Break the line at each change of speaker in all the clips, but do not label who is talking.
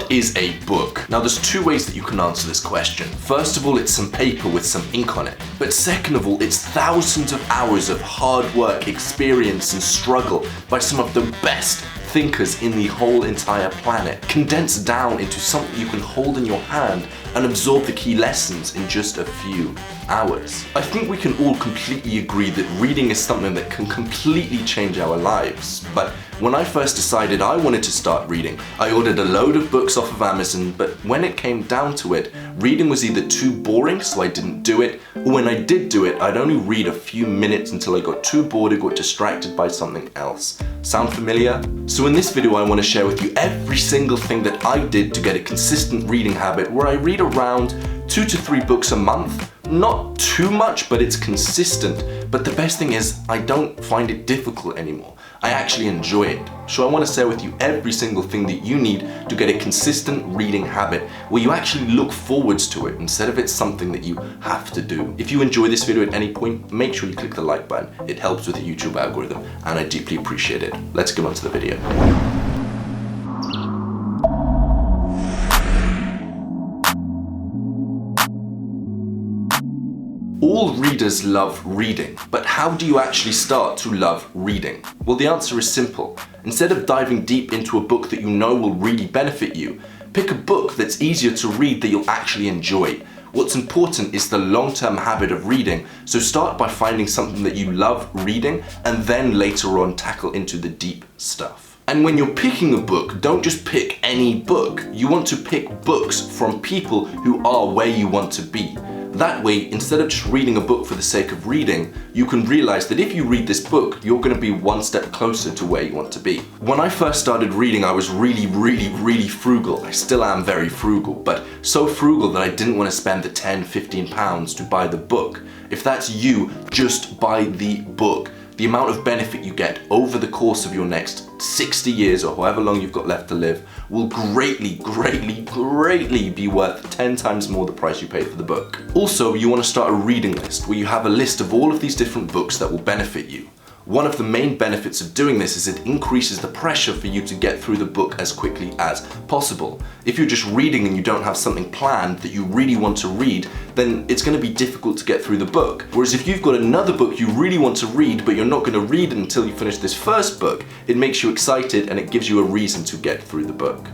What is a book? Now there's two ways that you can answer this question. First of all, it's some paper with some ink on it. But second of all, it's thousands of hours of hard work, experience and struggle by some of the best thinkers in the whole entire planet, condensed down into something you can hold in your hand and absorb the key lessons in just a few hours. I think we can all completely agree that reading is something that can completely change our lives. But when I first decided I wanted to start reading, I ordered a load of books off of Amazon, but when it came down to it, reading was either too boring, so I didn't do it, or when I did do it, I'd only read a few minutes until I got too bored or got distracted by something else. Sound familiar? So in this video, I want to share with you every single thing that I did to get a consistent reading habit where I read around 2 to 3 books a month. Not too much, but it's consistent. But the best thing is, I don't find it difficult anymore. I actually enjoy it. So I want to share with you every single thing that you need to get a consistent reading habit where you actually look forwards to it instead of it's something that you have to do. If you enjoy this video at any point, make sure you click the like button. It helps with the YouTube algorithm and I deeply appreciate it. Let's get on to the video. All readers love reading, but how do you actually start to love reading? Well, the answer is simple. Instead of diving deep into a book that you know will really benefit you, pick a book that's easier to read that you'll actually enjoy. What's important is the long-term habit of reading, so start by finding something that you love reading and then later on tackle into the deep stuff. And when you're picking a book, don't just pick any book. You want to pick books from people who are where you want to be. That way, instead of just reading a book for the sake of reading, you can realize that if you read this book, you're going to be one step closer to where you want to be. When I first started reading, I was really frugal. I still am very frugal, but so frugal that I didn't want to spend the 10, 15 pounds to buy the book. If that's you, just buy the book. The amount of benefit you get over the course of your next 60 years or however long you've got left to live will greatly be worth 10 times more the price you paid for the book. Also, you want to start a reading list where you have a list of all of these different books that will benefit you. One of the main benefits of doing this is it increases the pressure for you to get through the book as quickly as possible. If you're just reading and you don't have something planned that you really want to read, then it's going to be difficult to get through the book. Whereas if you've got another book you really want to read, but you're not going to read it until you finish this first book, it makes you excited and it gives you a reason to get through the book.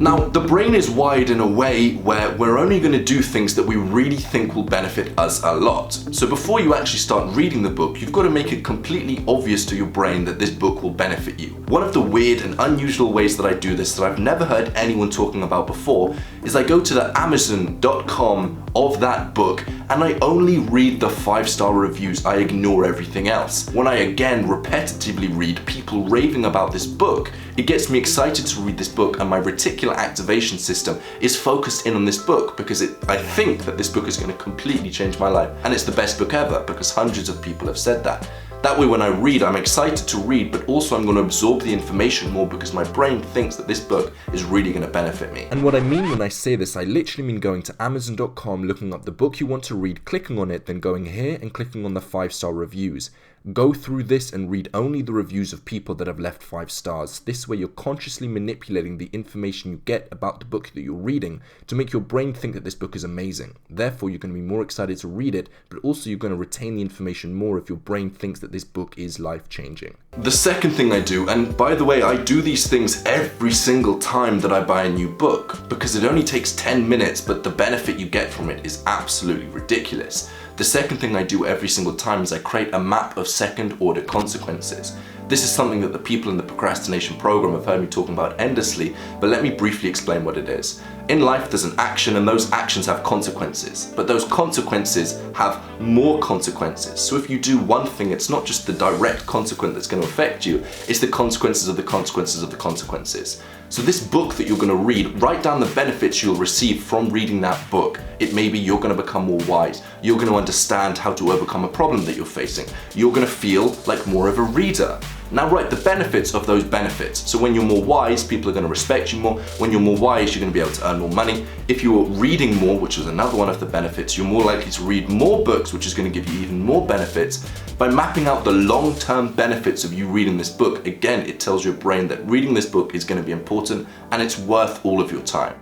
Now, the brain is wired in a way where we're only going to do things that we really think will benefit us a lot. So before you actually start reading the book, you've got to make it completely obvious to your brain that this book will benefit you. One of the weird and unusual ways that I do this that I've never heard anyone talking about before is I go to the Amazon.com of that book and I only read the 5-star reviews. I ignore everything else. When I again repetitively read people raving about this book, it gets me excited to read this book and my reticular activation system is focused in on this book because I think that this book is going to completely change my life and it's the best book ever because hundreds of people have said that. That way when I read, I'm excited to read, but also I'm going to absorb the information more because my brain thinks that this book is really going to benefit me. And what I mean when I say this, I literally mean going to Amazon.com, looking up the book you want to read, clicking on it, then going here and clicking on the 5-star reviews. Go through this and read only the reviews of people that have left 5 stars. This way you're consciously manipulating the information you get about the book that you're reading to make your brain think that this book is amazing. Therefore, you're going to be more excited to read it, but also you're going to retain the information more if your brain thinks that this book is life-changing. The second thing I do, and by the way, I do these things every single time that I buy a new book because it only takes 10 minutes, but the benefit you get from it is absolutely ridiculous. The second thing I do every single time is I create a map of second-order consequences. This is something that the people in the procrastination program have heard me talking about endlessly, but let me briefly explain what it is. In life, there's an action and those actions have consequences, but those consequences have more consequences. So if you do one thing, it's not just the direct consequence that's going to affect you, it's the consequences of the consequences of the consequences. So this book that you're going to read, write down the benefits you'll receive from reading that book. It may be you're going to become more wise. You're going to understand how to overcome a problem that you're facing. You're going to feel like more of a reader. Now write the benefits of those benefits. So when you're more wise, people are going to respect you more. When you're more wise, you're going to be able to earn more money. If you're reading more, which is another one of the benefits, you're more likely to read more books, which is going to give you even more benefits. By mapping out the long-term benefits of you reading this book, again, it tells your brain that reading this book is going to be important and it's worth all of your time.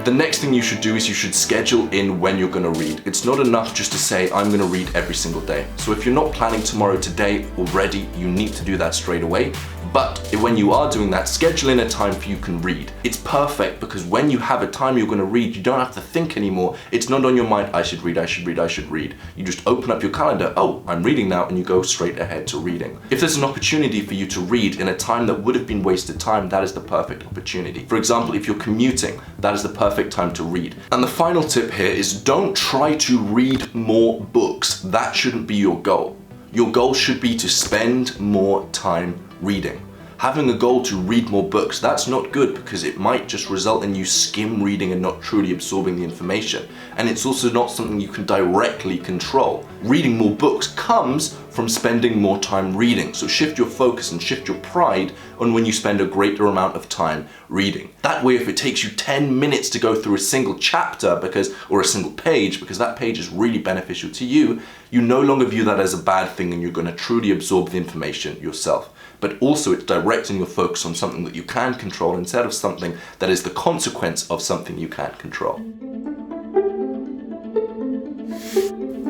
The next thing you should do is you should schedule in when you're going to read. It's not enough just to say, I'm going to read every single day. So if you're not planning tomorrow today already, you need to do that straight away. But when you are doing that, schedule in a time for you can read. It's perfect because when you have a time you're going to read, you don't have to think anymore. It's not on your mind, I should read, I should read, I should read. You just open up your calendar, oh, I'm reading now, and you go straight ahead to reading. If there's an opportunity for you to read in a time that would have been wasted time, that is the perfect opportunity. For example, if you're commuting, that is the perfect time to read. And the final tip here is don't try to read more books. That shouldn't be your goal. Your goal should be to spend more time reading. Having a goal to read more books, that's not good because it might just result in you skim reading and not truly absorbing the information. And it's also not something you can directly control. Reading more books comes from spending more time reading. So shift your focus and shift your pride on when you spend a greater amount of time reading. That way, if it takes you 10 minutes to go through a single chapter or a single page, because that page is really beneficial to you, you no longer view that as a bad thing and you're going to truly absorb the information yourself. But also it's directing your focus on something that you can control instead of something that is the consequence of something you can't control.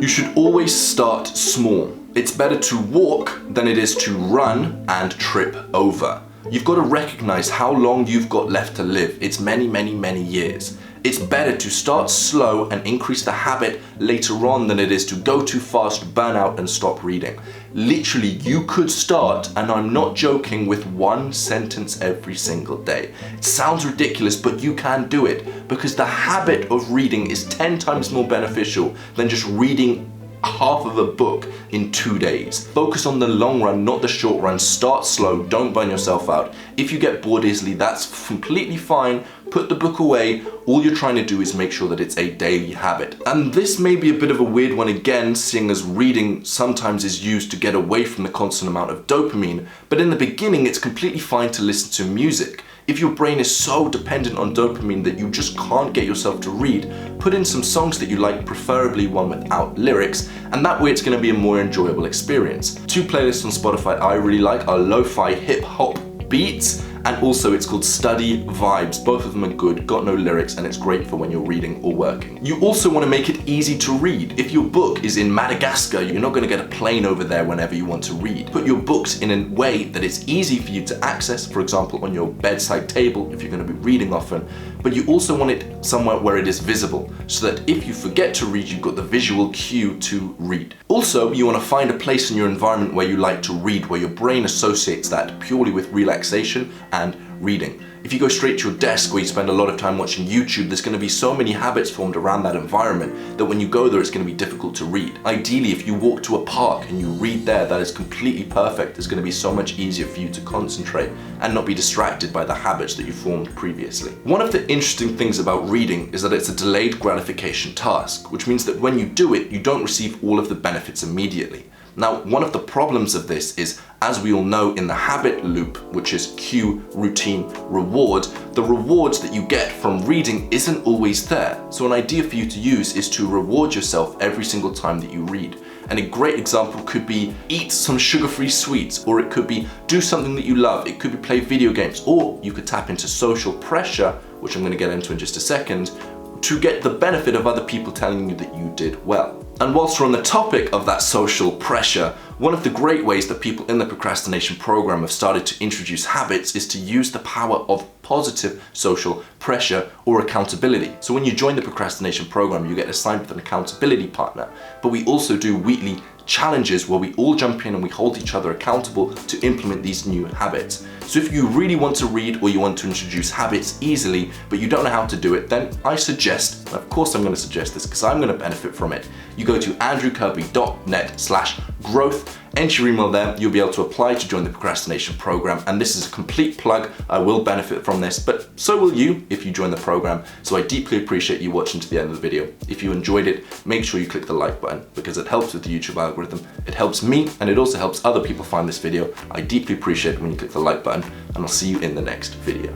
You should always start small. It's better to walk than it is to run and trip over. You've got to recognize how long you've got left to live. It's many, many, many years. It's better to start slow and increase the habit later on than it is to go too fast, burn out and stop reading. Literally, you could start, and I'm not joking, with one sentence every single day. It sounds ridiculous, but you can do it because the habit of reading is 10 times more beneficial than just reading half of a book in 2 days. Focus on the long run, not the short run. Start slow, don't burn yourself out. If you get bored easily, that's completely fine. Put the book away. All you're trying to do is make sure that it's a daily habit. And this may be a bit of a weird one again, seeing as reading sometimes is used to get away from the constant amount of dopamine, but in the beginning it's completely fine to listen to music. If your brain is so dependent on dopamine that you just can't get yourself to read, put in some songs that you like, preferably one without lyrics, and that way it's going to be a more enjoyable experience. 2 playlists on Spotify I really like are lo-fi hip-hop beats, and also it's called Study Vibes. Both of them are good, got no lyrics, and it's great for when you're reading or working. You also want to make it easy to read. If your book is in Madagascar, you're not going to get a plane over there whenever you want to read. Put your books in a way that it's easy for you to access, for example, on your bedside table if you're going to be reading often, but you also want it somewhere where it is visible, so that if you forget to read, you've got the visual cue to read. Also, you want to find a place in your environment where you like to read, where your brain associates that purely with relaxation and reading. If you go straight to your desk where you spend a lot of time watching YouTube, there's going to be so many habits formed around that environment that when you go there, it's going to be difficult to read. Ideally, if you walk to a park and you read there, that is completely perfect. It's going to be so much easier for you to concentrate and not be distracted by the habits that you formed previously. One of the interesting things about reading is that it's a delayed gratification task, which means that when you do it, you don't receive all of the benefits immediately. Now, one of the problems of this is, as we all know, in the habit loop, which is cue, routine, reward, the rewards that you get from reading isn't always there. So an idea for you to use is to reward yourself every single time that you read. And a great example could be eat some sugar-free sweets, or it could be do something that you love. It could be play video games, or you could tap into social pressure, which I'm going to get into in just a second, to get the benefit of other people telling you that you did well. And whilst we're on the topic of that social pressure, one of the great ways that people in the procrastination program have started to introduce habits is to use the power of positive social pressure or accountability. So when you join the procrastination program, you get assigned with an accountability partner, but we also do weekly challenges where we all jump in and we hold each other accountable to implement these new habits. So if you really want to read or you want to introduce habits easily, but you don't know how to do it, then I suggest, of course I'm going to suggest this because I'm going to benefit from it, you go to andrewkirby.net/growth, enter your email there, you'll be able to apply to join the procrastination program, and this is a complete plug. I will benefit from this, but so will you if you join the program. So I deeply appreciate you watching to the end of the video. If you enjoyed it, make sure you click the like button because it helps with the YouTube algorithm. It helps me and it also helps other people find this video. I deeply appreciate it when you click the like button, and I'll see you in the next video.